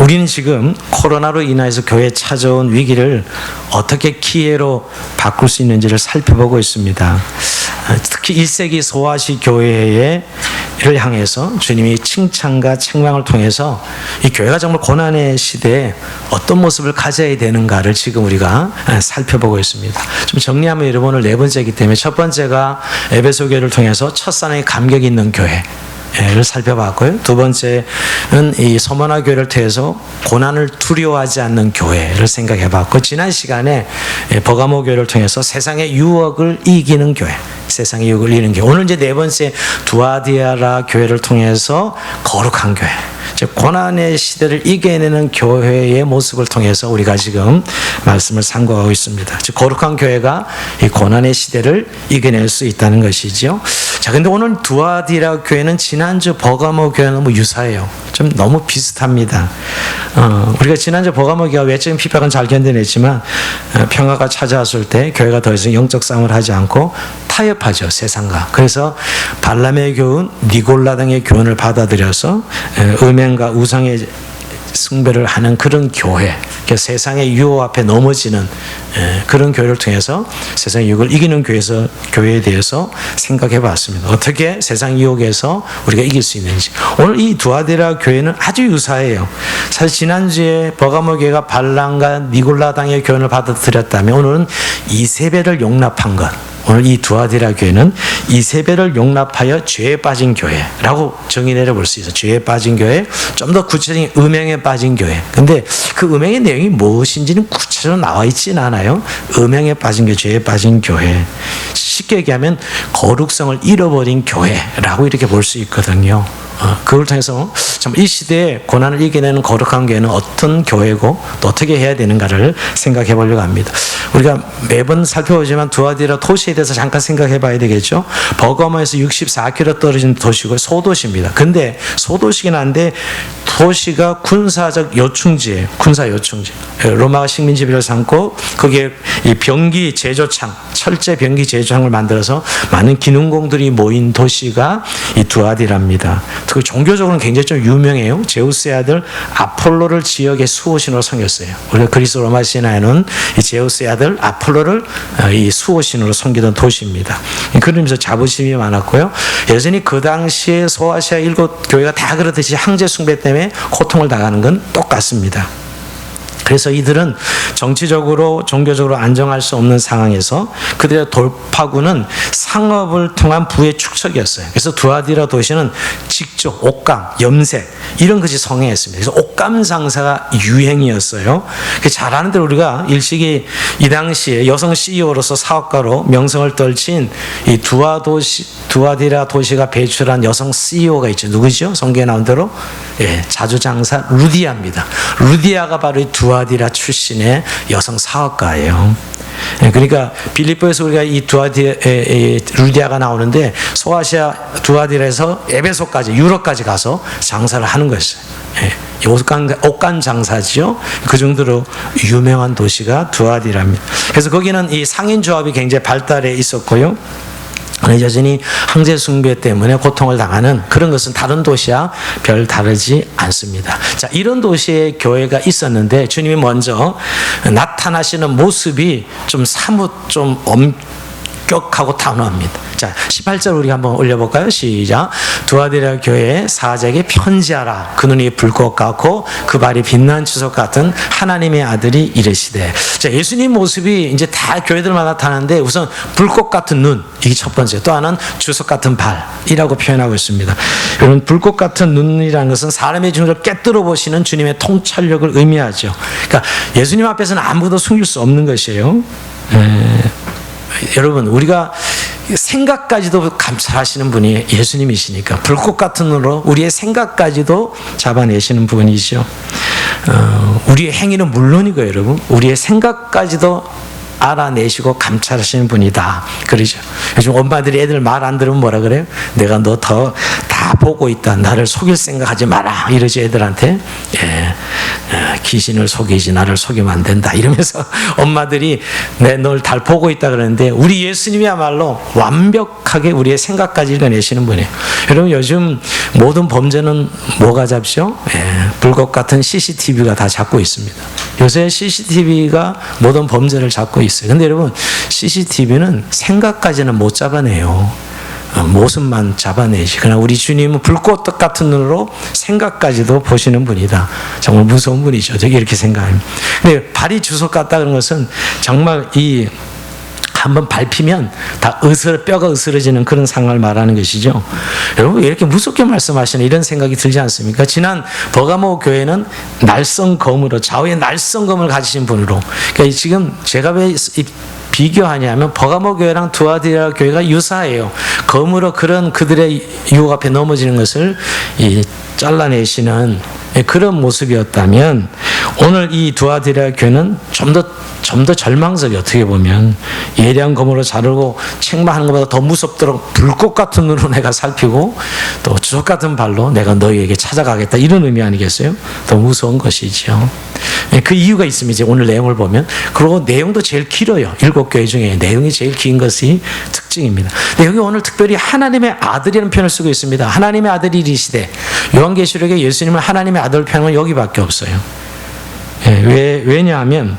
우리는 지금 코로나로 인해서 교회에 찾아온 위기를 어떻게 기회로 바꿀 수 있는지를 살펴보고 있습니다. 특히 1세기 소아시 교회를 향해서 주님이 칭찬과 책망을 통해서 이 교회가 정말 고난의 시대에 어떤 모습을 가져야 되는가를 지금 우리가 살펴보고 있습니다. 좀 정리하면 여러분 오늘 네 번째이기 때문에 첫 번째가 에베소 교회를 통해서 첫사랑의 감격이 있는 교회를 살펴봤고요. 두 번째는 이 서머나 교회를 통해서 고난을 두려워하지 않는 교회를 생각해봤고, 지난 시간에 버가모 교회를 통해서 세상의 유혹을 이기는 교회, 세상의 유혹을 이기는 교회. 오늘 이제 네 번째 두아디아라 교회를 통해서 거룩한 교회, 즉 고난의 시대를 이겨내는 교회의 모습을 통해서 우리가 지금 말씀을 상고하고 있습니다. 즉 거룩한 교회가 이 고난의 시대를 이겨낼 수 있다는 것이죠. 자, 근데 오늘 두아디라 교회는 지난주 버가모 교회는 너무 유사해요. 좀 너무 비슷합니다. 우리가 지난주 버가모 교회가 외적인 핍박은 잘 견뎌냈지만 평화가 찾아왔을 때 교회가 더 이상 영적 싸움을 하지 않고 타협하죠, 세상과. 그래서 발람의 교훈, 니골라 등의 교훈을 받아들여서 음행과 우상의 숭배를 하는 그런 교회, 세상의 유혹 앞에 넘어지는 그런 교회를 통해서 세상의 유혹을 이기는 교회에 대해서 생각해 봤습니다. 어떻게 세상 유혹에서 우리가 이길 수 있는지. 오늘 이 두아디라 교회는 아주 유사해요. 사실 지난주에 버가모 교회가 발람과 니골라 당의 교훈을 받아들였다면 오늘은 이세벨을 용납한 것, 오늘 이 두아디라 교회는 이세벨을 용납하여 죄에 빠진 교회라고 정의 내려볼 수 있어요. 죄에 빠진 교회, 좀 더 구체적인 음행에 빠진 교회. 근데 그 음행의 내용이 무엇인지는 구체적으로 나와 있지는 않아요. 음행에 빠진 교회, 죄에 빠진 교회. 쉽게 얘기하면 거룩성을 잃어버린 교회라고 이렇게 볼 수 있거든요. 그걸 통해서 이 시대에 고난을 이겨내는 거룩한 교회는 어떤 교회고 또 어떻게 해야 되는가를 생각해 보려고 합니다. 우리가 매번 살펴보지만 두아디라 도시에 대해서 잠깐 생각해 봐야 되겠죠. 버가모에서 64km 떨어진 도시고 소도시입니다. 근데 소도시긴 한데 도시가 군사적 요충지예요. 군사 요충지. 로마가 식민지배를 삼고 거기에 이 병기 제조창, 철제 병기 제조창을 만들어서 많은 기능공들이 모인 도시가 이 두아디라입니다. 그 종교적으로는 굉장히 좀 유명해요. 제우스의 아들 아폴로를 지역의 수호신으로 섬겼어요. 원래 그리스 로마 신화에는 이 제우스의 아들 아폴로를 이 수호신으로 섬기던 도시입니다. 그런 의미에서 자부심이 많았고요. 여전히 그 당시에 소아시아 7교회가 다 그렇듯이 황제 숭배 때문에 고통을 당하는 건 똑같습니다. 그래서 이들은 정치적으로 종교적으로 안정할 수 없는 상황에서 그들의 돌파구는 상업을 통한 부의 축적이었어요. 그래서 두아디라 도시는 직조, 옷감, 염색 이런 것이 성행했습니다. 그래서 옷감 장사가 유행이었어요. 잘하는 대로 우리가 일식이 이 당시에 여성 CEO로서 사업가로 명성을 떨친 이 두아디라 도시가 배출한 여성 CEO가 있죠. 누구죠? 성경에 나온 대로 자주장사 루디아입니다. 루디아가 바로 이 두아디라 출신의 여성 사업가예요. 그러니까 빌립보에서 우리가 이 루디아가 나오는데 소아시아 두아디라에서 에베소까지 유럽까지 가서 장사를 하는 것이에요. 옷감 장사지요. 그 정도로 유명한 도시가 두아디라입니다. 그래서 거기는 이 상인조합이 굉장히 발달해 있었고요. 여전히 황제 숭배 때문에 고통을 당하는 그런 것은 다른 도시와 별 다르지 않습니다. 자, 이런 도시에 교회가 있었는데 주님이 먼저 나타나시는 모습이 좀 사뭇 좀 엄격하고 단호합니다. 자, 18절 우리 한번 올려볼까요? 시작. 두아디라 교회에 사자에게 편지하라. 그 눈이 불꽃 같고 그 발이 빛난 주석 같은 하나님의 아들이 이르시되. 자, 예수님 모습이 이제 다 교회들마다 나타나는데 우선 불꽃 같은 눈, 이게 첫 번째. 또 하나는 주석 같은 발이라고 표현하고 있습니다. 여러분, 불꽃 같은 눈이라는 것은 사람의 중심을 깨뜨려 보시는 주님의 통찰력을 의미하죠. 그러니까 예수님 앞에서는 아무도 숨길 수 없는 것이에요. 여러분, 우리가 생각까지도 감찰하시는 분이 예수님이시니까 불꽃 같은 눈으로 우리의 생각까지도 잡아내시는 분이죠. 우리의 행위는 물론이고 여러분, 우리의 생각까지도 알아내시고 감찰하시는 분이다. 그러죠. 요즘 엄마들이 애들 말 안 들으면 뭐라 그래요? 내가 너 다 보고 있다. 나를 속일 생각하지 마라. 이러지 애들한테. 귀신을 속이지 나를 속이면 안 된다 이러면서 엄마들이 널 잘 보고 있다 그러는데 우리 예수님이야말로 완벽하게 우리의 생각까지 읽어내시는 분이에요. 여러분 요즘 모든 범죄는 뭐가 잡죠? 불꽃 같은 CCTV가 다 잡고 있습니다. 요새 CCTV가 모든 범죄를 잡고 있어요. 근데 여러분 CCTV는 생각까지는 못 잡아내요. 모습만 잡아내지. 그러나 우리 주님은 불꽃 같은 눈으로 생각까지도 보시는 분이다. 정말 무서운 분이죠. 저기 이렇게 생각합니다. 근데 발이 주석 같다 그런 것은 정말 한번 밟히면 다 뼈가 으스러지는 그런 상황을 말하는 것이죠. 여러분 왜 이렇게 무섭게 말씀하시나 이런 생각이 들지 않습니까? 지난 버가모 교회는 날성검으로 좌우에 날성검을 가지신 분으로 그러니까 지금 제가 왜 비교하냐면 버가모 교회랑 두아디라 교회가 유사해요. 검으로 그들의 유혹 앞에 넘어지는 것을 잘라내시는 그런 모습이었다면 오늘 이 두아디라 교회는 좀 더 절망적이 어떻게 보면 예리한 검으로 자르고 책망하는 것보다 더 무섭도록 불꽃 같은 눈으로 내가 살피고 또 주석 같은 발로 내가 너희에게 찾아가겠다 이런 의미 아니겠어요? 더 무서운 것이죠. 그 이유가 있습니다. 이제 오늘 내용을 보면 그리고 내용도 제일 길어요. 7교회 중에 내용이 제일 긴 것이 특징입니다. 근데 여기 오늘 특별히 하나님의 아들이라는 표현을 쓰고 있습니다. 하나님의 아들이 이르시되 요한계시록에 예수님을 하나님의 아들 표현은 여기밖에 없어요. 왜냐하면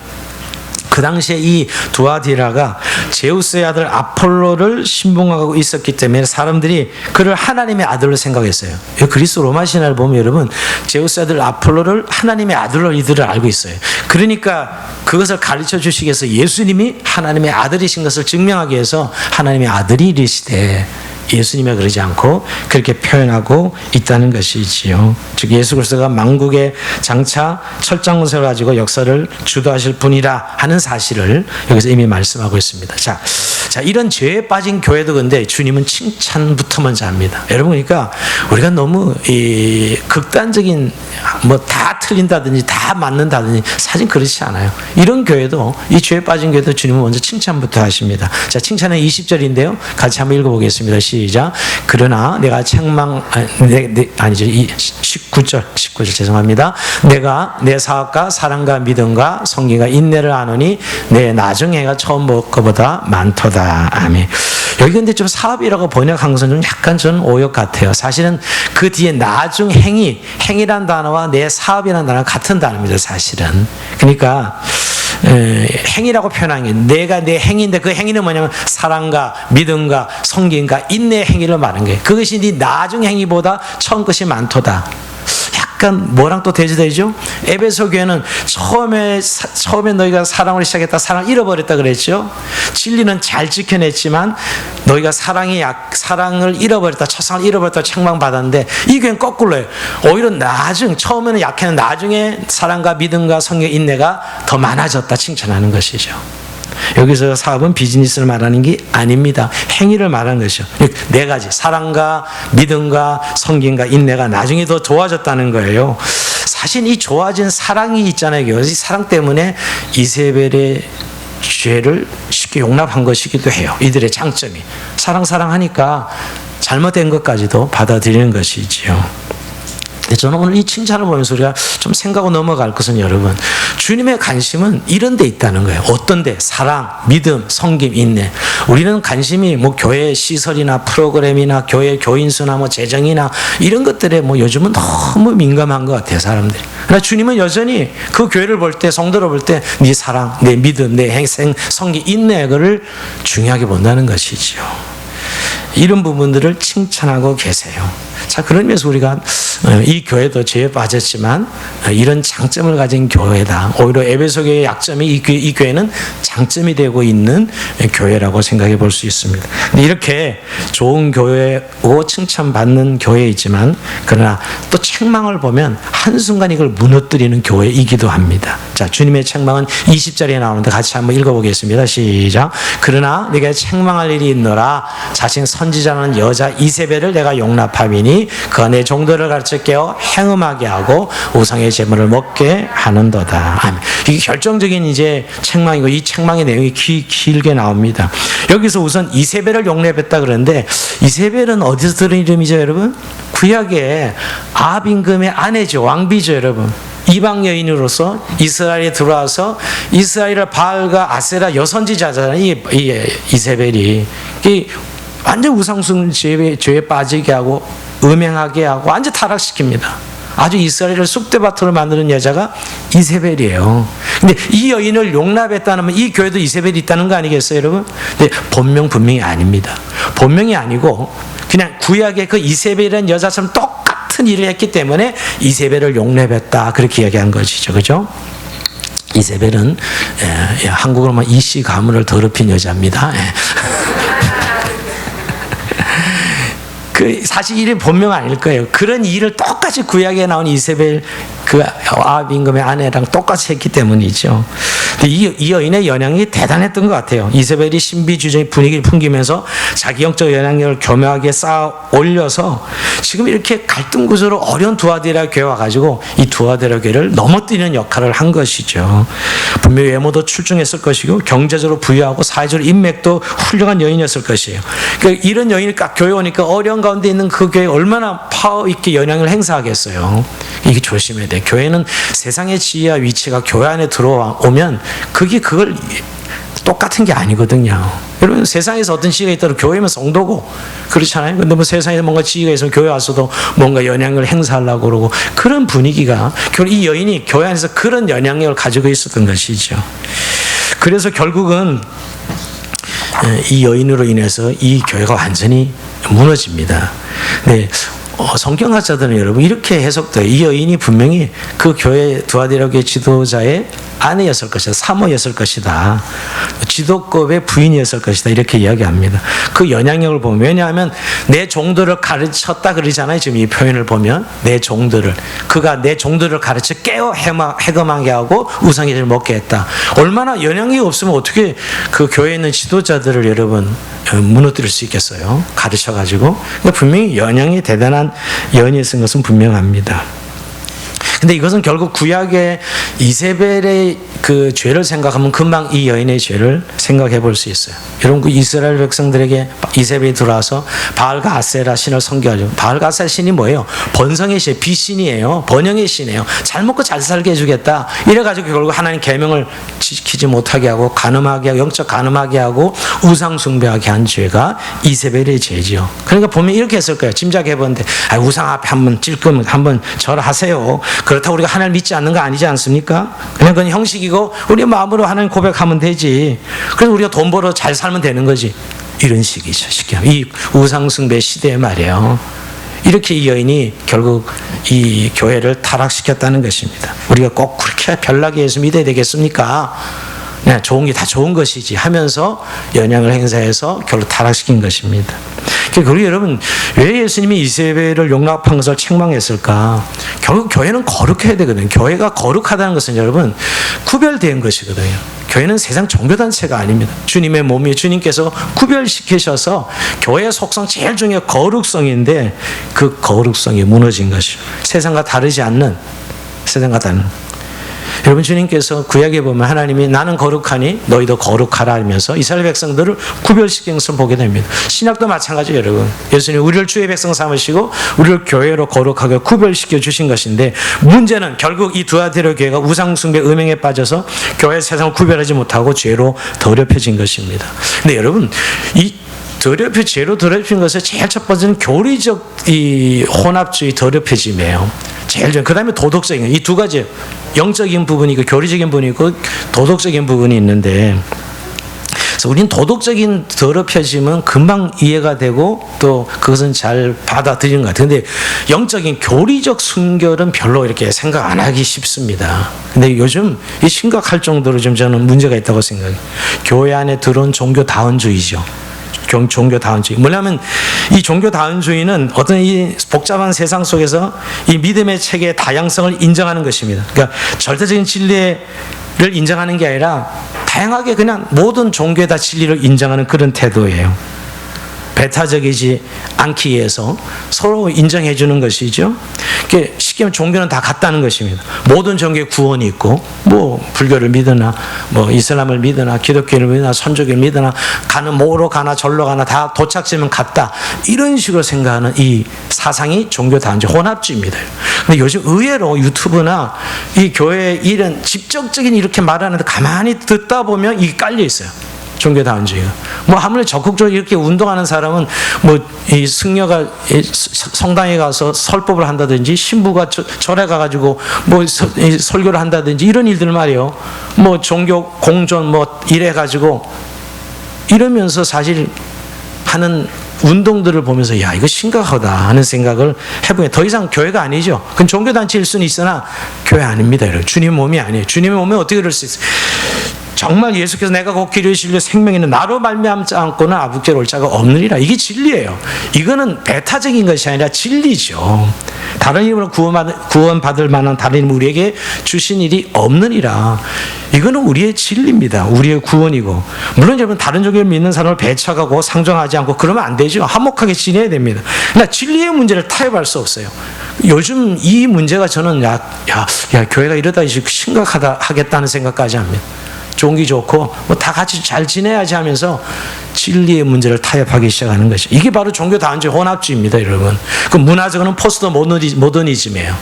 그 당시에 이 두아디라가 제우스의 아들 아폴로를 신봉하고 있었기 때문에 사람들이 그를 하나님의 아들로 생각했어요. 그리스 로마 신화를 보면 여러분 제우스의 아들 아폴로를 하나님의 아들로 이들을 알고 있어요. 그러니까 그것을 가르쳐 주시기 위해서 예수님이 하나님의 아들이신 것을 증명하기 위해서 하나님의 아들이 이르시되 예수님이 그러지 않고 그렇게 표현하고 있다는 것이지요. 즉 예수 그리스도가 만국의 장차 철장군세를 가지고 역사를 주도하실 분이라 하는 사실을 여기서 이미 말씀하고 있습니다. 자 이런 죄에 빠진 교회도 근데 주님은 칭찬부터 먼저 합니다. 여러분 그러니까 우리가 너무 극단적인 다 틀린다든지 다 맞는다든지 사실 그렇지 않아요. 이런 교회도 이 죄에 빠진 교회도 주님은 먼저 칭찬부터 하십니다. 자 칭찬은 20절인데요. 같이 한번 읽어보겠습니다. 시작. 그러나 내가 아니죠. 19절 죄송합니다. 내가 내 사업과 사랑과 믿음과 성기가 인내를 아노니 내 나중에가 처음 볼 것보다 많도다. 아멘. 여기 근데 좀 사업이라고 번역한 것은 좀 약간 저는 오역 같아요. 사실은 그 뒤에 나중 행이란 단어와 내 사업이라는 단어가 같은 단어입니다. 사실은. 그러니까 행위라고 표현한 게 내가 내 행위인데 그 행위는 뭐냐면 사랑과 믿음과 성김과 인내의 행위를 말하는 거예요. 그것이 네 나중 행위보다 처음 것이 많도다. 약간 뭐랑 또 대조되죠? 에베소 교회는 처음에 너희가 사랑을 시작했다 사랑을 잃어버렸다 그랬죠? 진리는 잘 지켜냈지만 너희가 사랑을 잃어버렸다 첫사랑을 잃어버렸다 책망받았는데 이 교회는 거꾸로예요. 오히려 처음에는 약했는데 나중에 사랑과 믿음과 성령 인내가 더 많아졌다 칭찬하는 것이죠. 여기서 사업은 비즈니스를 말하는 게 아닙니다. 행위를 말하는 것이죠. 네 가지 사랑과 믿음과 성김과 인내가 나중에 더 좋아졌다는 거예요. 사실 이 좋아진 사랑이 있잖아요. 이 사랑 때문에 이세벨의 죄를 쉽게 용납한 것이기도 해요. 이들의 장점이 사랑하니까 잘못된 것까지도 받아들이는 것이지요. 저는 오늘 이 칭찬을 보면서 우리가 좀 생각하고 넘어갈 것은 여러분 주님의 관심은 이런 데 있다는 거예요. 어떤 데? 사랑, 믿음, 성김, 인내. 우리는 관심이 교회 시설이나 프로그램이나 교회 교인수나 재정이나 이런 것들에 요즘은 너무 민감한 것 같아요. 사람들이. 그러나 주님은 여전히 그 교회를 볼 때 성도를 볼 때 네 사랑, 내 믿음, 내 행생, 성김, 인내를 중요하게 본다는 것이지요. 이런 부분들을 칭찬하고 계세요. 자, 그런 면에서 우리가 이 교회도 죄에 빠졌지만 이런 장점을 가진 교회다. 오히려 에베소 교회의 약점이 이 교회는 장점이 되고 있는 교회라고 생각해 볼 수 있습니다. 근데 이렇게 좋은 교회고 칭찬받는 교회이지만 그러나 또 책망을 보면 한순간 이걸 무너뜨리는 교회이기도 합니다. 자, 주님의 책망은 20절에 나오는데 같이 한번 읽어보겠습니다. 시작. 그러나 네가 책망할 일이 있노라. 자칭 선지자는 여자 이세벨을 내가 용납하미니 그가 내 종들을 가르쳐 깨어 행음하게 하고 우상의 제물을 먹게 하는도다. 아멘. 이게 결정적인 이제 책망이고 이 책망의 내용이 길게 나옵니다. 여기서 우선 이세벨을 용납했다 그러는데 이세벨은 어디서 들은 이름이죠, 여러분? 구약의 아합 임금의 아내죠, 왕비죠, 여러분. 이방 여인으로서 이스라엘에 들어와서 이스라엘을 바알과 아세라 여선지자잖아요. 이 이세벨이 완전 우상숭배에 죄에 빠지게 하고 음행하게 하고 완전 타락시킵니다. 아주 이스라엘을 쑥대밭으로 만드는 여자가 이세벨이에요. 근데 이 여인을 용납했다면 이 교회도 이세벨이 있다는 거 아니겠어요, 여러분? 근데 본명 분명히 아닙니다. 본명이 아니고 그냥 구약의 그 이세벨이라는 여자처럼 똑같은 일을 했기 때문에 이세벨을 용납했다, 그렇게 이야기한 것이죠. 그죠? 이세벨은 한국으로만 이씨 가문을 더럽힌 여자입니다. 사실 이름 본명 아닐 거예요. 그런 일을 똑같이 구약에 나온 이세벨 그 아합 임금의 아내랑 똑같이 했기 때문이죠. 근데 이 여인의 영향이 대단했던 것 같아요. 이세벨이 신비주의적인 분위기를 풍기면서 자기 영적 영향력을 교묘하게 쌓아 올려서 지금 이렇게 갈등 구조로 어려운 두아디라 교회 와가지고 이 두아디라 교회를 넘어뜨리는 역할을 한 것이죠. 분명히 외모도 출중했을 것이고 경제적으로 부유하고 사회적으로 인맥도 훌륭한 여인이었을 것이에요. 그러니까 이런 여인이 딱 교회 오니까 어려운 가운데 있는 그 교회에 얼마나 파워 있게 영향을 행사하겠어요. 이게 조심해야 돼. 교회는 세상의 지위와 위치가 교회 안에 들어오면 그걸 똑같은 게 아니거든요. 여러분, 세상에서 어떤 지위가 있더라도 교회면 성도고 그렇잖아요. 근데 뭐 세상에 뭔가 지위가 있으면 교회 와서도 뭔가 영향력을 행사하려고 그러고 그런 분위기가, 이 여인이 교회 안에서 그런 영향력을 가지고 있었던 것이죠. 그래서 결국은 이 여인으로 인해서 이 교회가 완전히 무너집니다. 네, 성경학자들은 여러분 이렇게 해석돼요. 이 여인이 분명히 그 교회 두아디라 교회 지도자의 아내였을 것이다, 사모였을 것이다, 지도급의 부인이었을 것이다, 이렇게 이야기합니다. 그 영향력을 보면, 왜냐하면 내 종들을 가르쳤다 그러잖아요. 지금 이 표현을 보면 내 종들을, 그가 내 종들을 가르쳐 깨어 해금하게 하고 우상의를 먹게 했다. 얼마나 영향력이 없으면 어떻게 그 교회에 있는 지도자들을 여러분 무너뜨릴 수 있겠어요? 가르쳐가지고. 그러니까 분명히 영향이 대단한 여인이었던 것은 분명합니다. 근데 이것은 결국 구약의 이세벨의 그 죄를 생각하면 금방 이 여인의 죄를 생각해 볼 수 있어요. 여러분, 그 이스라엘 백성들에게 이세벨이 들어와서 바알과 아세라 신을 섬겨하죠. 바알과 아세라 신이 뭐예요? 번성의 신, 비신이에요. 번영의 신이에요. 잘 먹고 잘 살게 해주겠다. 이래가지고 결국 하나님 계명을 지키지 못하게 하고 가늠하게 하고 영적 가늠하게 하고 우상 숭배하게 한 죄가 이세벨의 죄죠. 그러니까 보면 이렇게 했을 거예요. 짐작해 보는데 우상 앞에 한번 찔끔 한번 절하세요. 그렇다고 우리가 하나님을 믿지 않는 거 아니지 않습니까? 그냥 그건 형식이고 우리 마음으로 하나님 고백하면 되지. 그래서 우리가 돈 벌어 잘 살면 되는 거지. 이런 식이죠. 쉽게 하면. 이 우상숭배 시대에 말이에요. 이렇게 이 여인이 결국 이 교회를 타락시켰다는 것입니다. 우리가 꼭 그렇게 별나게 예수 믿어야 되겠습니까? 네, 좋은 게 다 좋은 것이지 하면서 영향을 행사해서 결국 타락시킨 것입니다. 그리고 여러분, 왜 예수님이 이세벨을 용납한 것을 책망했을까? 결국 교회는 거룩해야 되거든요. 교회가 거룩하다는 것은 여러분 구별된 것이거든요. 교회는 세상 종교단체가 아닙니다. 주님의 몸이 주님께서 구별시키셔서 교회의 속성 제일 중요한 거룩성인데 그 거룩성이 무너진 것이죠. 세상과 다르지 않는, 세상과 다른. 여러분, 주님께서 구약에 보면 하나님이 나는 거룩하니 너희도 거룩하라 하면서 이스라엘 백성들을 구별시킨 것을 보게 됩니다. 신약도 마찬가지예요, 여러분. 예수님이 우리를 주의 백성 삼으시고 우리를 교회로 거룩하게 구별시켜 주신 것인데, 문제는 결국 이 두아디라 교회가 우상숭배 음행에 빠져서 교회 세상을 구별하지 못하고 죄로 더럽혀진 것입니다. 근데 여러분, 이 죄로 더럽힌 것의 제일 첫 번째는 교리적 이 혼합주의 더럽혀짐이에요. 제일 전. 그 다음에 도덕적인, 이 두 가지, 영적인 부분이 있고 교리적인 부분이 있고 도덕적인 부분이 있는데, 그래서 우리는 도덕적인 더럽혀짐은 금방 이해가 되고 또 그것은 잘 받아들이는 것 같아요. 근데 영적인 교리적 순결은 별로 이렇게 생각 안 하기 쉽습니다. 근데 요즘 이 심각할 정도로 좀 저는 문제가 있다고 생각해요. 교회 안에 들어온 종교다원주의죠. 종교다원주의. 뭐냐면 이 종교다원주의는 어떤 이 복잡한 세상 속에서 이 믿음의 체계의 다양성을 인정하는 것입니다. 그러니까 절대적인 진리를 인정하는 게 아니라 다양하게 그냥 모든 종교에 다 진리를 인정하는 그런 태도예요. 배타적이지 않기 위해서 서로 인정해 주는 것이죠. 쉽게 말하면 종교는 다 같다는 것입니다. 모든 종교에 구원이 있고, 뭐 불교를 믿으나 뭐 이슬람을 믿으나 기독교를 믿으나 선조교를 믿으나 가는 뭐로 가나 절로 가나 다 도착지면 같다, 이런 식으로 생각하는 이 사상이 종교 단지 혼합주의입니다. 근데 요즘 의외로 유튜브나 이 교회 이런 직접적인 이렇게 말하는데 가만히 듣다 보면 이게 깔려 있어요. 종교 다원주의가. 뭐 아무리 적극적으로 이렇게 운동하는 사람은 뭐 이 승려가 성당에 가서 설법을 한다든지 신부가 절에 가가지고 뭐 설교를 한다든지 이런 일들 말이에요. 뭐 종교 공존 뭐 이래 가지고 이러면서 사실 하는 운동들을 보면서 야, 이거 심각하다 하는 생각을 해보게. 더 이상 교회가 아니죠. 그건 종교단체일 수는 있으나 교회 아닙니다. 여러분. 주님의 몸이 아니에요. 주님의 몸에 어떻게 그럴 수 있어요? 정말 예수께서 내가 곧 길을 진리요 생명이 있는 나로 말미암지 않고는 아버지께로 올 자가 없느니라. 이게 진리예요. 이거는 배타적인 것이 아니라 진리죠. 다른 이름으로 구원받을 만한 다른 이름 우리에게 주신 일이 없느니라. 이거는 우리의 진리입니다. 우리의 구원이고. 물론 여러분 다른 종교를 믿는 사람을 배척하고 상정하지 않고 그러면 안 되죠. 화목하게 지내야 됩니다. 그러나 진리의 문제를 타협할 수 없어요. 요즘 이 문제가 저는 야 교회가 이러다 심각하다 하겠다는 생각까지 합니다. 종기 좋고 뭐 다 같이 잘 지내야지 하면서 진리의 문제를 타협하기 시작하는 것이, 이게 바로 종교 다원주의 혼합주의입니다, 여러분. 그 문화적으로는 포스트 모더니즘이에요.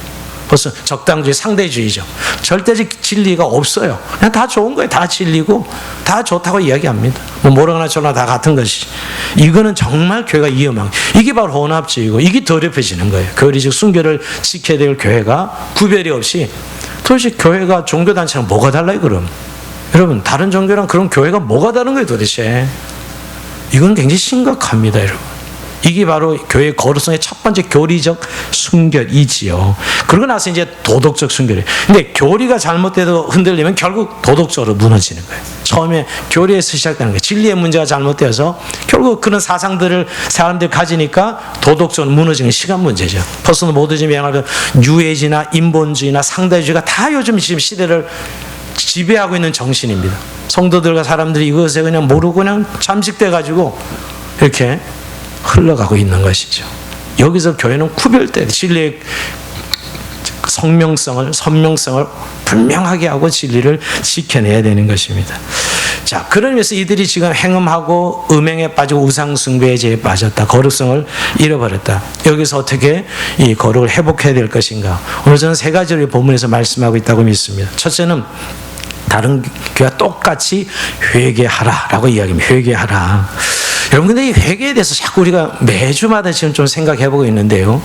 벌써 적당주의, 상대주의죠. 절대적 진리가 없어요. 그냥 다 좋은 거예요. 다 진리고 다 좋다고 이야기합니다. 뭐 뭐라거나 저나 다 같은 것이. 이거는 정말 교회가 위험한, 이게 바로 혼합주의고 이게 더럽혀지는 거예요. 교리적 순결을 지켜야 될 교회가 구별이 없이, 도대체 교회가 종교단체랑 뭐가 달라요 그럼? 여러분 다른 종교랑 그런 교회가 뭐가 다른 거예요 도대체? 이건 굉장히 심각합니다, 여러분. 이게 바로 교회의 거룩성의 첫 번째 교리적 순결이지요. 그러고 나서 이제 도덕적 순결이에요. 근데 교리가 잘못돼도 흔들리면 결국 도덕적으로 무너지는 거예요. 처음에 교리에서 시작되는 거예요. 진리의 문제가 잘못되어서 결국 그런 사상들을 사람들이 가지니까 도덕적으로 무너지는 시간 문제죠. 퍼스널 모더니즘이 말하는 뉴에이지나 인본주의나 상대주의가 다 요즘 지금 시대를 지배하고 있는 정신입니다. 성도들과 사람들이 이것에 그냥 모르고 그냥 잠식돼가지고 이렇게 흘러가고 있는 것이죠. 여기서 교회는 구별돼야, 진리의 선명성을 분명하게 하고 진리를 지켜내야 되는 것입니다. 자, 그런 의미에서 이들이 지금 행음하고 음행에 빠지고 우상숭배에 죄에 빠졌다. 거룩성을 잃어버렸다. 여기서 어떻게 이 거룩을 회복해야 될 것인가? 오늘 저는 세 가지를 본문에서 말씀하고 있다고 믿습니다. 첫째는 다른 교회와 똑같이 회개하라라고 이야기합니다. 회개하라. 여러분 근데 이 회개에 대해서 자꾸 우리가 매주마다 지금 좀 생각해보고 있는데요.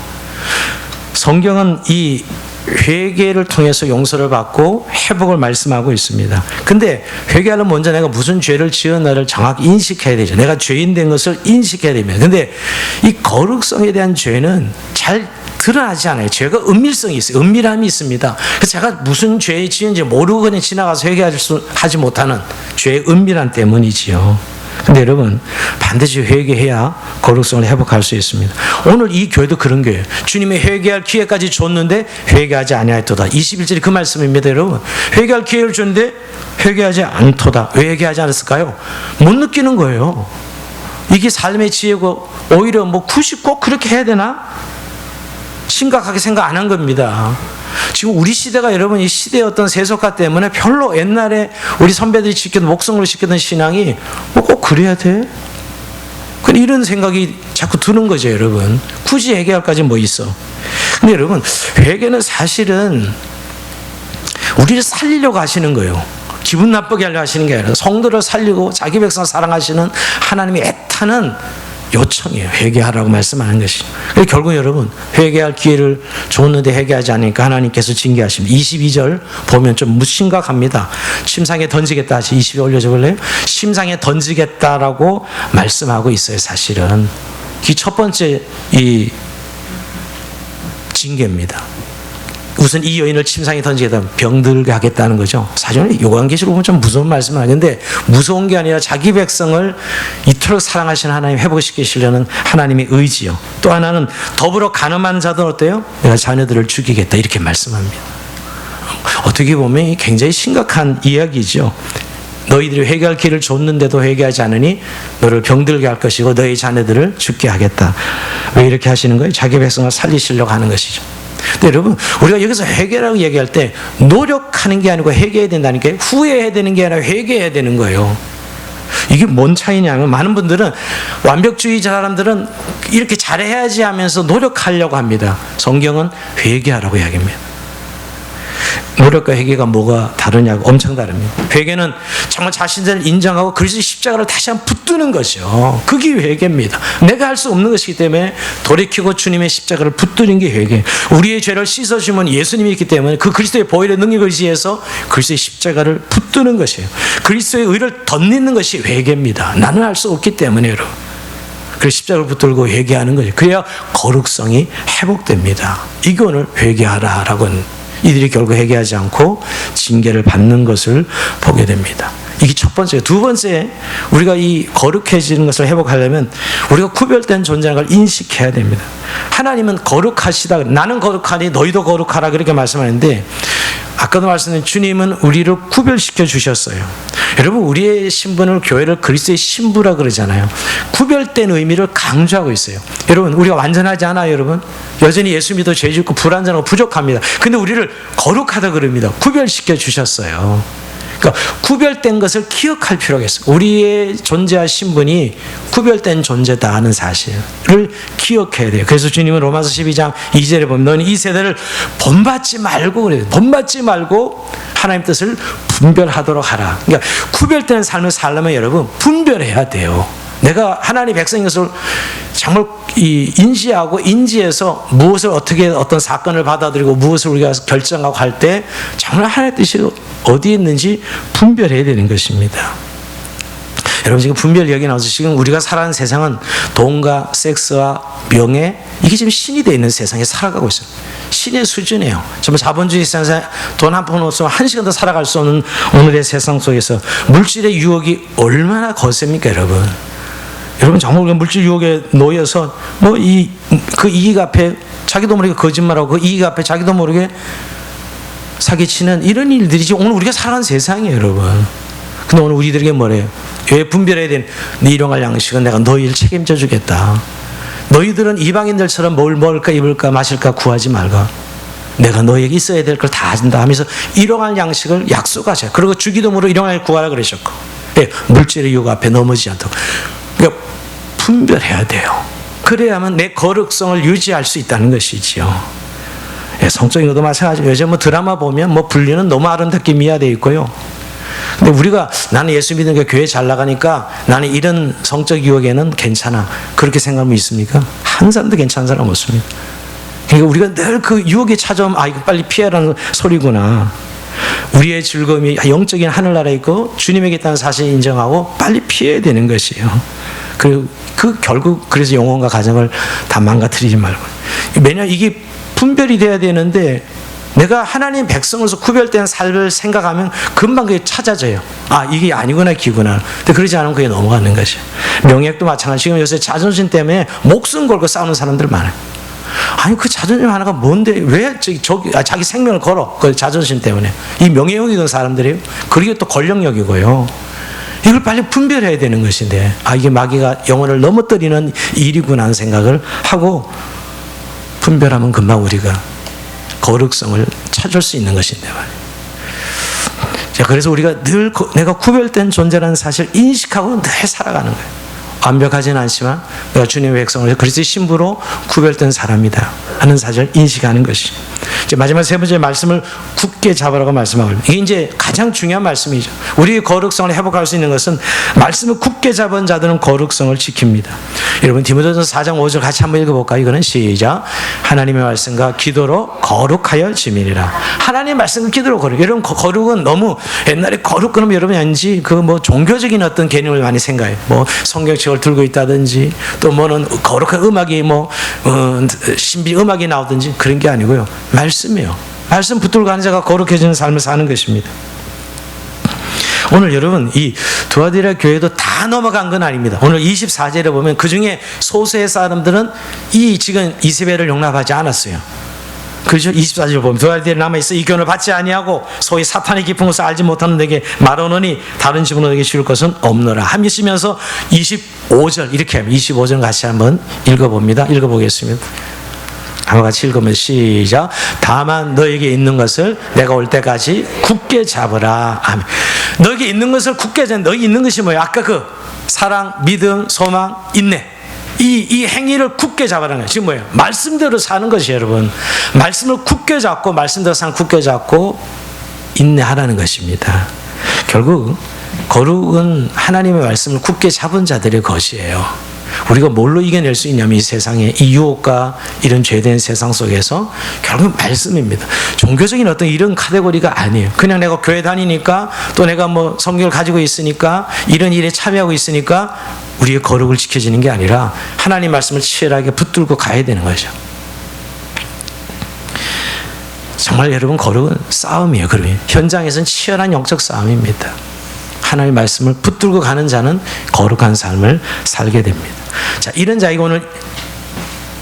성경은 이 회개를 통해서 용서를 받고 회복을 말씀하고 있습니다. 근데 회개하려면 먼저 내가 무슨 죄를 지었나를 정확히 인식해야 되죠. 내가 죄인 된 것을 인식해야 됩니다. 근데 이 거룩성에 대한 죄는 잘 드러나지 않아요. 죄가 은밀성이 있어요. 은밀함이 있습니다. 그래서 제가 무슨 죄에 지은지 모르고 그냥 지나가서 회개하지 못하는 죄의 은밀함 때문이지요. 근데 여러분 반드시 회개해야 거룩성을 회복할 수 있습니다. 오늘 이 교회도 그런 교회예요. 주님이 회개할 기회까지 줬는데 회개하지 아니하였도다. 21절이 그 말씀입니다. 여러분 회개할 기회를 줬는데 회개하지 않도다. 왜 회개하지 않았을까요? 못 느끼는 거예요. 이게 삶의 지혜고 오히려 뭐 굳이 꼭 그렇게 해야 되나? 심각하게 생각 안 한 겁니다. 지금 우리 시대가 여러분 이 시대의 어떤 세속화 때문에 별로 옛날에 우리 선배들이 지켰던 목성으로 지켰던 신앙이 뭐 꼭 그래야 돼? 이런 생각이 자꾸 드는 거죠, 여러분. 굳이 회개할까지 뭐 있어? 근데 여러분 회개는 사실은 우리를 살리려고 하시는 거예요. 기분 나쁘게 하려고 하시는 게 아니라 성도를 살리고 자기 백성을 사랑하시는 하나님의 애타는 요청이에요. 회개하라고 말씀하는 것이. 결국 여러분 회개할 기회를 줬는데 회개하지 않으니까 하나님께서 징계하십니다. 22절 보면 좀 심각합니다. 심상에 던지겠다 하시. 22절 올려줘 볼래요? 심상에 던지겠다라고 말씀하고 있어요. 사실은 이 첫 번째 이 징계입니다. 우선 이 여인을 침상에 던지겠다, 병들게 하겠다는 거죠. 사실은 요한계시록 보면 좀 무서운 말씀은 아닌데 무서운 게 아니라 자기 백성을 이토록 사랑하시는 하나님 회복시키시려는 하나님의 의지요. 또 하나는 더불어 간음하는 자들은 어때요? 내가 자녀들을 죽이겠다 이렇게 말씀합니다. 어떻게 보면 굉장히 심각한 이야기죠. 너희들이 회개할 길을 줬는데도 회개하지 않으니 너를 병들게 할 것이고 너희 자녀들을 죽게 하겠다. 왜 이렇게 하시는 거예요? 자기 백성을 살리시려고 하는 것이죠. 근데 여러분, 우리가 여기서 회개라고 얘기할 때 노력하는 게 아니고 회개해야 된다는 게, 후회해야 되는 게 아니라 회개해야 되는 거예요. 이게 뭔 차이냐면, 많은 분들은, 완벽주의자 사람들은 이렇게 잘해야지 하면서 노력하려고 합니다. 성경은 회개하라고 이야기합니다. 노력과 회개가 뭐가 다르냐고, 엄청 다릅니다. 회개는 정말 자신을 인정하고 그리스도의 십자가를 다시 한번 붙드는 것이요. 그게 회개입니다. 내가 할 수 없는 것이기 때문에 돌이키고 주님의 십자가를 붙드는 게 회개. 우리의 죄를 씻어주면 예수님이 있기 때문에 그 그리스도의 보혈의 능력을 의지해서 그리스도의 십자가를 붙드는 것이에요. 그리스도의 의를 덧입는 것이 회개입니다. 나는 할 수 없기 때문에 여러분. 그래서 십자가를 붙들고 회개하는 거죠. 그래야 거룩성이 회복됩니다. 이게 오늘 회개하라라고 하는, 이들이 결국 회개하지 않고 징계를 받는 것을 보게 됩니다. 이게 첫 번째예요. 두 번째, 우리가 이 거룩해지는 것을 회복하려면 우리가 구별된 존재라는 걸 인식해야 됩니다. 하나님은 거룩하시다, 나는 거룩하니 너희도 거룩하라, 그렇게 말씀하는데, 아까도 말씀드린 주님은 우리를 구별시켜 주셨어요. 여러분, 우리의 신분을, 교회를 그리스도의 신부라 그러잖아요. 구별된 의미를 강조하고 있어요. 여러분, 우리가 완전하지 않아요, 여러분? 여전히 예수 믿어 죄 짓고 불완전하고 부족합니다. 근데 우리를 거룩하다 그럽니다. 구별시켜 주셨어요. 그러니까 구별된 것을 기억할 필요가 있어요. 우리의 존재와 신분이 구별된 존재다 하는 사실을 기억해야 돼요. 그래서 주님은 로마서 12장 2절에 보면 너는 이 세대를 본받지 말고, 그래요. 본받지 말고 하나님 뜻을 분별하도록 하라. 그러니까 구별된 삶을 살려면 여러분 분별해야 돼요. 내가 하나님의 백성인 것을 정말 인지하고 인지해서 무엇을 어떻게 어떤 사건을 받아들이고 무엇을 우리가 결정하고 할 때 정말 하나님의 뜻이 어디에 있는지 분별해야 되는 것입니다. 여러분, 지금 분별 얘기 나와서 지금 우리가 살아가는 세상은 돈과 섹스와 명예, 이게 지금 신이 되어 있는 세상에 살아가고 있어요. 신의 수준이에요. 정말 자본주의 세상에 돈 한 푼 없으면 한 시간도 살아갈 수 없는 오늘의 세상 속에서 물질의 유혹이 얼마나 거셉니까, 여러분? 여러분, 정말 우리가 물질 유혹에 놓여서 그 이익 앞에 자기도 모르게 거짓말하고 그 이익 앞에 자기도 모르게 사기치는 이런 일들이 지금 오늘 우리가 살아가는 세상이에요, 여러분. 근데 오늘 우리들에게 뭐래요? 왜 분별해야 되는, 네 일용할 양식은 내가 너희를 책임져 주겠다. 너희들은 이방인들처럼 뭘 먹을까 입을까 마실까 구하지 말고 내가 너희에게 있어야 될 걸 다 준다 하면서 일용할 양식을 약속하셔요. 그리고 주기도 모르고 일용할 구하라 그러셨고, 네, 물질의 유혹 앞에 넘어지지 않도록. 그러니까 분별해야 돼요. 그래야만 내 거룩성을 유지할 수 있다는 것이지요. 예, 성적인 것도 마찬가지고, 요즘 드라마 보면 분리는 너무 아름답게 미화되어 있고요. 근데 우리가 나는 예수 믿는 게 교회 잘 나가니까 나는 이런 성적 유혹에는 괜찮아, 그렇게 생각하면 있습니까? 한 사람도 괜찮은 사람 없습니다. 그러니까 우리가 늘 그 유혹에 찾아오면 이거 빨리 피해라는 소리구나. 우리의 즐거움이 영적인 하늘나라에 있고 주님에게 있다는 사실을 인정하고 빨리 피해야 되는 것이에요. 결국 그래서 영혼과 가정을 다 망가뜨리지 말고. 매년 이게 분별이 돼야 되는데 내가 하나님 백성으로서 구별된 삶을 생각하면 금방 그게 찾아져요. 이게 아니구나, 기구나. 근데 그러지 않으면 그게 넘어가는 것이에요. 명예도 마찬가지. 지금 요새 자존심 때문에 목숨 걸고 싸우는 사람들 많아요. 아니, 그 자존심 하나가 뭔데 왜 자기 생명을 걸어, 그 자존심 때문에. 이 명예욕이던 사람들이에요. 그리고 또 권력욕이고요. 이걸 빨리 분별해야 되는 것인데, 이게 마귀가 영혼을 넘어뜨리는 일이구나 하는 생각을 하고 분별하면 금방 우리가 거룩성을 찾을 수 있는 것인데 말이에요. 자, 그래서 우리가 늘 내가 구별된 존재라는 사실을 인식하고 늘 살아가는 거예요. 완벽하지는 않지만 내가 주님의 백성으로 그리스도의 신부로 구별된 사람이다 하는 사실을 인식하는 것이. 이제 마지막 세 번째 말씀을 굳게 잡으라고 말씀하고, 이게 이제 가장 중요한 말씀이죠. 우리의 거룩성을 회복할 수 있는 것은 말씀을 굳게 잡은 자들은 거룩성을 지킵니다. 여러분, 디모데전서 4장 5절 같이 한번 읽어볼까요? 이거는 시작. 하나님의 말씀과 기도로 거룩하여 지밀이라. 하나님의 말씀과 기도로 거룩. 여러분, 거룩은 너무 옛날에 거룩 그러면 여러분 왠지 종교적인 어떤 개념을 많이 생각해요. 성경책을 들고 있다든지 또 거룩한 음악이 신비 음악이 나오든지 그런 게 아니고요. 말씀이에요. 말씀 붙들고 가는 자가 거룩해지는 삶을 사는 것입니다. 오늘 여러분, 이 두아디라 교회도 다 넘어간 건 아닙니다. 오늘 24절에 보면 그 중에 소수의 사람들은 지금 이세벨을 용납하지 않았어요. 그렇죠? 24절 보면 두 알들이 남아있어 이 교훈을 받지 아니하고 소위 사탄의 깊은 것을 알지 못하는 데게 말하노니 다른 집으로 너에게 쉬울 것은 없노라 하시면서 25절 이렇게 하면 25절 같이 한번 읽어봅니다. 읽어보겠습니다. 한번 같이 읽으면 시작. 다만 너에게 있는 것을 내가 올 때까지 굳게 잡으라. 아멘. 너에게 있는 것을 굳게 잡는, 너에게 있는 것이 뭐예요? 아까 그 사랑, 믿음, 소망, 인내. 이 행위를 굳게 잡아라는 거예요. 지금 뭐예요? 말씀대로 사는 것이에요, 여러분. 말씀을 굳게 잡고, 말씀대로 사는 굳게 잡고, 인내하라는 것입니다. 결국, 거룩은 하나님의 말씀을 굳게 잡은 자들의 것이에요. 우리가 뭘로 이겨낼 수 있냐면 이 세상에 이 유혹과 이런 죄된 세상 속에서 결국 말씀입니다. 종교적인 어떤 이런 카테고리가 아니에요. 그냥 내가 교회 다니니까 또 내가 뭐 성경을 가지고 있으니까 이런 일에 참여하고 있으니까 우리의 거룩을 지켜지는 게 아니라 하나님 말씀을 치열하게 붙들고 가야 되는 거죠. 정말 여러분 거룩은 싸움이에요. 그러면 현장에서는 치열한 영적 싸움입니다. 하나님의 말씀을 붙들고 가는 자는 거룩한 삶을 살게 됩니다. 자, 이런 자에게 오늘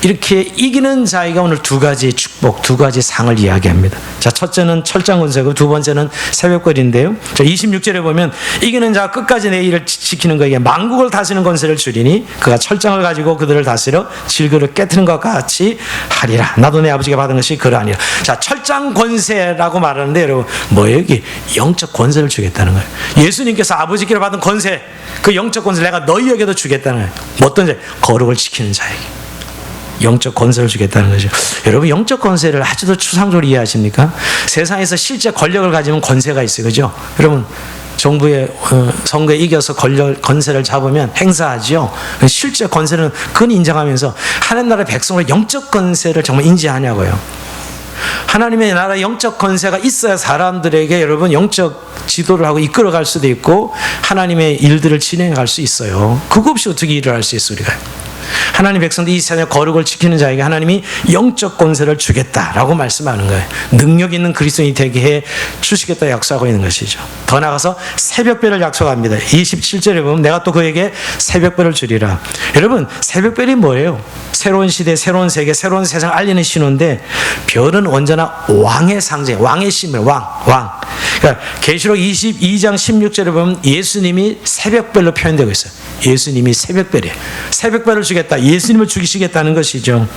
이렇게 이기는 자에게 오늘 두 가지 축복, 두 가지 상을 이야기합니다. 자, 첫째는 철장 권세고 두 번째는 새벽별인데요. 자, 26절에 보면 이기는 자가 끝까지 내 일을 지키는 그에게 만국을 다스리는 권세를 주리니 그가 철장을 가지고 그들을 다스려 질그를 깨트는 것 같이 하리라. 나도 내 아버지가 받은 것이 그러하니라. 자, 철장 권세라고 말하는데 여러분 뭐예요? 이게 영적 권세를 주겠다는 거예요. 예수님께서 아버지께로 받은 권세, 그 영적 권세를 내가 너희에게도 주겠다는 거예요. 어떤 자? 거룩을 지키는 자에게. 영적 권세를 주겠다는 거죠. 여러분 영적 권세를 아주 더 추상적으로 이해하십니까? 세상에서 실제 권력을 가지면 권세가 있어요. 그죠? 여러분 정부의 선거에 이겨서 권세를 잡으면 행사하죠. 실제 권세는 그건 인정하면서 하나님 나라의 백성으로 영적 권세를 정말 인지하냐고요. 하나님의 나라 영적 권세가 있어야 사람들에게 여러분 영적 지도를 하고 이끌어갈 수도 있고 하나님의 일들을 진행할 수 있어요. 그거 없이 어떻게 일을 할 수 있어요 우리가. 하나님 백성들이 이 세상의 거룩을 지키는 자에게 하나님이 영적 권세를 주겠다라고 말씀하는 거예요. 능력 있는 그리스도인이 되게 해 주시겠다 약속하고 있는 것이죠. 더 나아가서 새벽별을 약속합니다. 27절에 보면 내가 또 그에게 새벽별을 주리라. 여러분 새벽별이 뭐예요? 새로운 시대, 새로운 세계, 새로운 세상을 알리는 신호인데 별은 언제나 왕의 상징, 왕의 신물, 왕. 그러니까 계시록 22장 16절에 보면 예수님이 새벽별로 표현되고 있어요. 예수님이 새벽별이에요. 새벽별을 주겠다. 예수님을 죽이시겠다는 것이죠.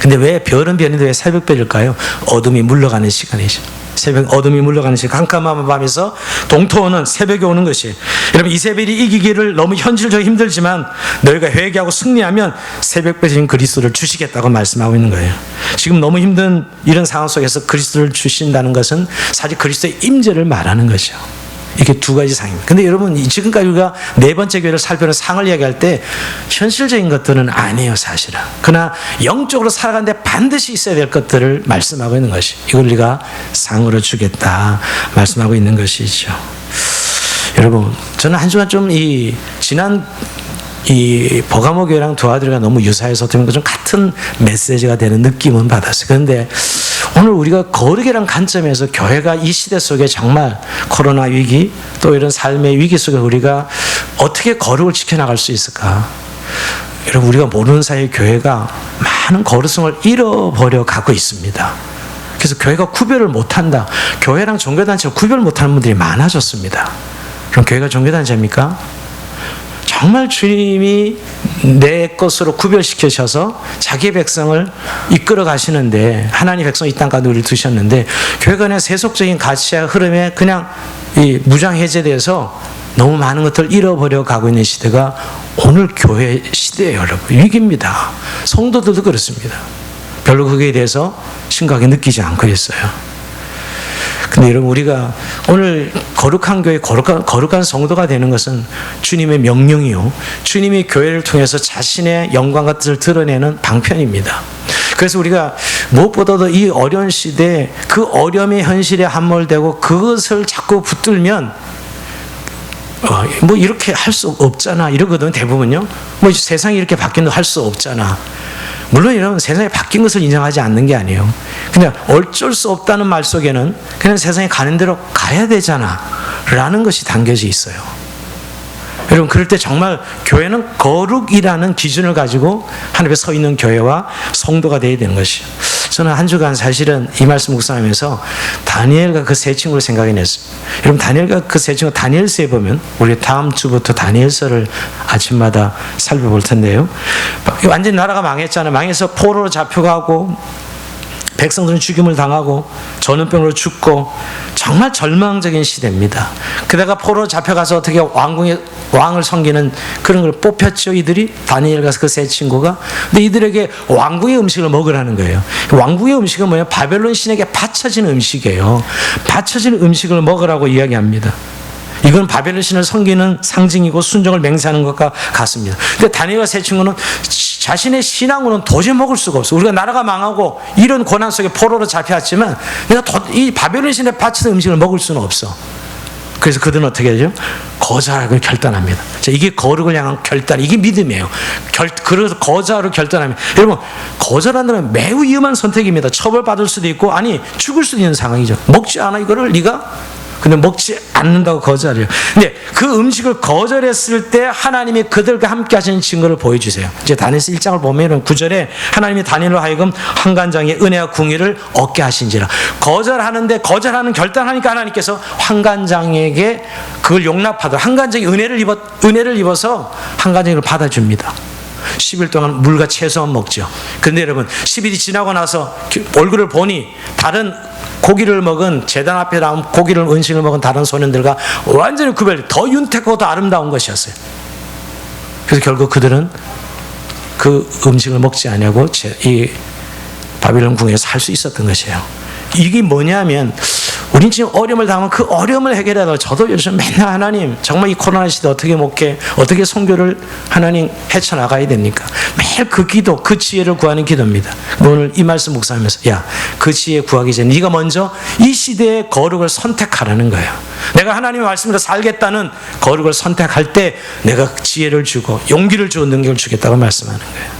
근데 왜 별은 별인데 왜 새벽별일까요? 어둠이 물러가는 시간이죠. 새벽 어둠이 물러가는 시간, 캄캄한 밤에서 동토오는 새벽이 오는 것이에요. 여러분 이세벨이 이기기를 너무 현실적으로 힘들지만 너희가 회개하고 승리하면 새벽별인 그리스도를 주시겠다고 말씀하고 있는 거예요. 지금 너무 힘든 이런 상황 속에서 그리스도를 주신다는 것은 사실 그리스도의 임재를 말하는 것이죠. 이렇게 두 가지 상입니다. 근데 여러분 지금까지 우리가 네 번째 교회를 살펴는 상을 이야기할 때 현실적인 것들은 아니에요 사실은. 그러나 영적으로 살아가는데 반드시 있어야 될 것들을 말씀하고 있는 것이 이걸 우리가 상으로 주겠다 말씀하고 있는 것이죠. 여러분 저는 한 주간 좀 지난 버가모 교회랑 두 아들과 너무 유사해서 좀 같은 메시지가 되는 느낌은 받았어요. 그런데 오늘 우리가 거룩이란 관점에서 교회가 이 시대 속에 정말 코로나 위기 또 이런 삶의 위기 속에 우리가 어떻게 거룩을 지켜나갈 수 있을까? 여러분 우리가 모르는 사이에 교회가 많은 거룩성을 잃어버려 가고 있습니다. 그래서 교회가 구별을 못한다. 교회랑 종교단체가 구별 못하는 분들이 많아졌습니다. 그럼 교회가 종교단체입니까? 정말 주님이 내 것으로 구별시키셔서 자기 백성을 이끌어 가시는데 하나님 백성 이 땅 가운데 우리를 두셨는데 교회가 그냥 세속적인 가치와 흐름에 그냥 무장해제돼서 너무 많은 것들을 잃어버려 가고 있는 시대가 오늘 교회 시대예요. 여러분 위기입니다. 성도들도 그렇습니다. 별로 거기에 대해서 심각하게 느끼지 않고 있어요. 근데 여러분 우리가 오늘 거룩한 교회, 거룩한 성도가 되는 것은 주님의 명령이요 주님이 교회를 통해서 자신의 영광과 뜻을 드러내는 방편입니다. 그래서 우리가 무엇보다도 이 어려운 시대에 그 어려움의 현실에 함몰되고 그것을 자꾸 붙들면 뭐 이렇게 할 수 없잖아 이러거든. 대부분요 뭐 세상이 이렇게 바뀐다고 할 수 없잖아. 물론 여러분 세상에 바뀐 것을 인정하지 않는 게 아니에요. 그냥 어쩔 수 없다는 말 속에는 그냥 세상에 가는 대로 가야 되잖아 라는 것이 담겨져 있어요. 여러분 그럴 때 정말 교회는 거룩이라는 기준을 가지고 하나님 앞에 서 있는 교회와 성도가 되어야 되는 것이요. 저는 한 주간 사실은 이 말씀 묵상하면서 다니엘과 그 세 친구를 생각해냈습니다. 여러분 다니엘과 그 세 친구 다니엘서에 보면 우리 다음 주부터 다니엘서를 아침마다 살펴볼 텐데요. 완전히 나라가 망했잖아요. 망해서 포로로 잡혀가고 백성들은 죽임을 당하고 전염병으로 죽고 정말 절망적인 시대입니다. 그다가 포로로 잡혀가서 어떻게 왕을 섬기는 그런 걸 뽑혔죠. 이들이 다니엘과 그 세 친구가. 근데 이들에게 왕궁의 음식을 먹으라는 거예요. 왕궁의 음식은 뭐예요? 바벨론 신에게 바쳐진 음식이에요. 바쳐진 음식을 먹으라고 이야기합니다. 이건 바벨론 신을 섬기는 상징이고 순종을 맹세하는 것과 같습니다. 근데 다니엘과 세 친구는 자신의 신앙으로는 도저히 먹을 수가 없어. 우리가 나라가 망하고 이런 고난 속에 포로로 잡혀왔지만 내가 이 바벨론 신에 바치는 음식을 먹을 수는 없어. 그래서 그들은 어떻게 하죠? 거절하고 결단합니다. 자, 이게 거룩을 향한 결단, 이게 믿음이에요. 그래서 거절하고 결단합니다. 여러분, 거절하는 건 매우 위험한 선택입니다. 처벌받을 수도 있고, 아니 죽을 수도 있는 상황이죠. 먹지 않아 이거를 네가? 근데 먹지 않는다고 거절해요. 근데 그 음식을 거절했을 때 하나님이 그들과 함께 하시는 증거를 보여주세요. 이제 다니엘서 1장을 보면 9절에 하나님이 다니엘로 하여금 환관장의 은혜와 궁의를 얻게 하신지라. 거절하는 결단하니까 하나님께서 환관장에게 그걸 용납하도록 환관장이 은혜를 입어서 환관장이 그걸 받아줍니다. 10일 동안 물과 채소만 먹죠. 그런데 여러분 10일이 지나고 나서 얼굴을 보니 다른 고기를 먹은 제단 앞에 나온 고기를 음식을 먹은 다른 소년들과 완전히 더 윤택하고 더 아름다운 것이었어요. 그래서 결국 그들은 그 음식을 먹지 않냐고 이 바빌론 궁에서 살 수 있었던 것이에요. 이게 뭐냐면 우린 지금 어려움을 당하면 그 어려움을 해결하다가 저도 요즘 맨날 하나님 정말 이 코로나 시대 어떻게 목회 어떻게 선교를 하나님 헤쳐나가야 됩니까? 매일 그 기도 그 지혜를 구하는 기도입니다. 오늘 이 말씀 묵상하면서 야, 그 지혜 구하기 전에 네가 먼저 이 시대의 거룩을 선택하라는 거예요. 내가 하나님의 말씀으로 살겠다는 거룩을 선택할 때 내가 지혜를 주고 용기를 주고 능력을 주겠다고 말씀하는 거예요.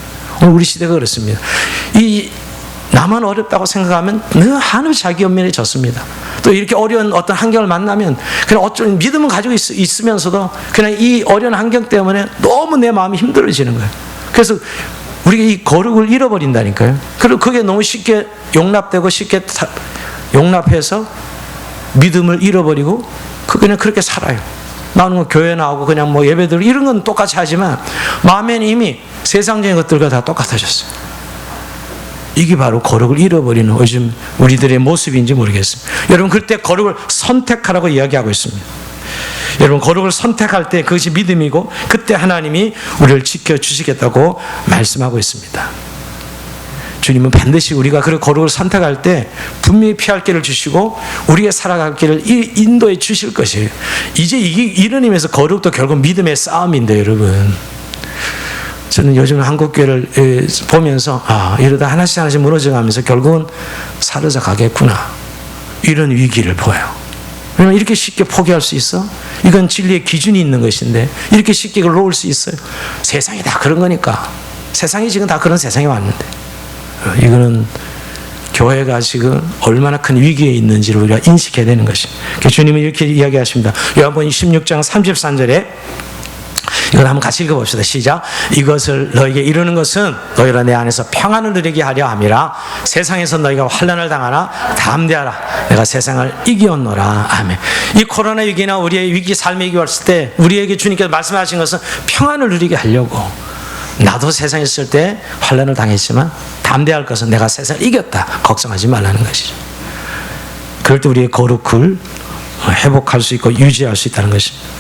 오늘 우리 시대가 그렇습니다. 나만 어렵다고 생각하면 늘 하늘 자기 연민이 졌습니다. 또 이렇게 어려운 어떤 환경을 만나면 그냥 어쩌면 믿음은 가지고 있으면서도 그냥 이 어려운 환경 때문에 너무 내 마음이 힘들어지는 거예요. 그래서 우리가 이 거룩을 잃어버린다니까요. 그리고 그게 너무 쉽게 용납되고 쉽게 용납해서 믿음을 잃어버리고 그냥 그렇게 살아요. 나는 교회 나오고 그냥 뭐 예배들 이런 건 똑같이 하지만 마음에는 이미 세상적인 것들과 다 똑같아졌어요. 이게 바로 거룩을 잃어버리는 요즘 우리들의 모습인지 모르겠습니다. 여러분 그때 거룩을 선택하라고 이야기하고 있습니다. 여러분 거룩을 선택할 때 그것이 믿음이고 그때 하나님이 우리를 지켜주시겠다고 말씀하고 있습니다. 주님은 반드시 우리가 그 거룩을 선택할 때 분명히 피할 길을 주시고 우리의 살아갈 길을 인도해 주실 것이에요. 이제 이런 의미에서 거룩도 결국 믿음의 싸움인데 여러분 저는 요즘 한국교회를 보면서 이러다 하나씩 무너져가면서 결국은 사라져 가겠구나 이런 위기를 보여요. 왜냐면 이렇게 쉽게 포기할 수 있어? 이건 진리의 기준이 있는 것인데 이렇게 쉽게 그걸 놓을 수 있어요? 세상이 다 그런 거니까. 세상이 지금 다 그런 세상이 왔는데 이거는 교회가 지금 얼마나 큰 위기에 있는지를 우리가 인식해야 되는 것입니다. 주님은 이렇게 이야기하십니다. 요한복음 16장 33절에 이걸 한번 같이 읽어봅시다. 시작. 이것을 너에게 이루는 것은 너희가 내 안에서 평안을 누리게 하려 함이라. 세상에서 너희가 환난을 당하나 담대하라. 내가 세상을 이기었노라. 아멘. 이 코로나 위기나 우리의 위기 삶의 위기 왔을 때 우리에게 주님께서 말씀하신 것은 평안을 누리게 하려고. 나도 세상에 있을 때 환난을 당했지만 담대할 것은 내가 세상을 이겼다. 걱정하지 말라는 것이죠. 그럴 때 우리의 거룩을 회복할 수 있고 유지할 수 있다는 것입니다.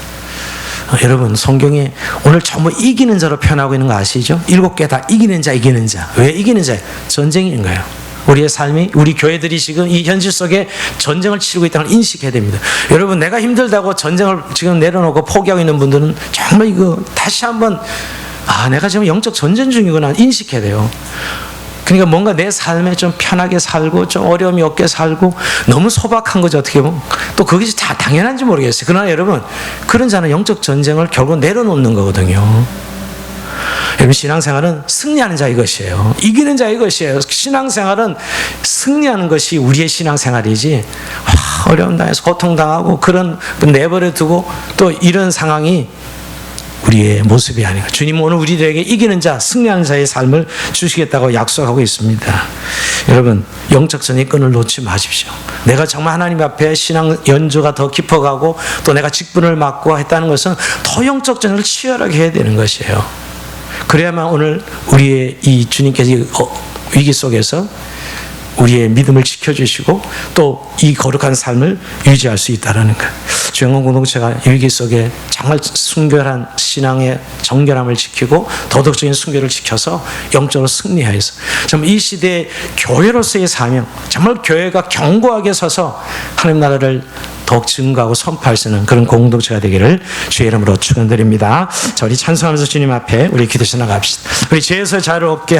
여러분 성경에 오늘 전부 이기는 자로 표현하고 있는 거 아시죠? 7개 다 이기는 자. 왜 이기는 자예요? 전쟁인 거예요. 우리의 삶이 우리 교회들이 지금 이 현실 속에 전쟁을 치르고 있다는 걸 인식해야 됩니다. 여러분 내가 힘들다고 전쟁을 지금 내려놓고 포기하고 있는 분들은 정말 이거 다시 한번 내가 지금 영적 전쟁 중이구나 인식해야 돼요. 그러니까 뭔가 내 삶에 좀 편하게 살고 좀 어려움이 없게 살고 너무 소박한 거죠. 어떻게 보면 또 그것이 다 당연한지 모르겠어요. 그러나 여러분 그런 자는 영적 전쟁을 결국 내려놓는 거거든요. 여러분 신앙생활은 승리하는 자 이것이에요. 이기는 자 이것이에요. 신앙생활은 승리하는 것이 우리의 신앙생활이지 어려움 당해서 고통당하고 그런 내버려 두고 또 이런 상황이 우리의 모습이 아닌가. 주님은 오늘 우리들에게 이기는 자, 승리하는 자의 삶을 주시겠다고 약속하고 있습니다. 여러분, 영적 전의 끈을 놓지 마십시오. 내가 정말 하나님 앞에 신앙 연조가 더 깊어가고 또 내가 직분을 맡고 했다는 것은 더 영적 전을 치열하게 해야 되는 것이에요. 그래야만 오늘 우리의 이 주님께서 위기 속에서 우리의 믿음을 지켜주시고 또 이 거룩한 삶을 유지할 수 있다는 거예요. 주영원 공동체가 위기 속에 정말 순결한 신앙의 정결함을 지키고 도덕적인 순결을 지켜서 영적으로 승리하여서 정말 이 시대의 교회로서의 사명, 정말 교회가 견고하게 서서 하나님 나라를 더욱 증거하고 선포할 수 있는 그런 공동체가 되기를 주의 이름으로 축원드립니다. 자, 우리 찬송하면서 주님 앞에 우리 기도시 나갑시다. 우리 죄에서 자유롭게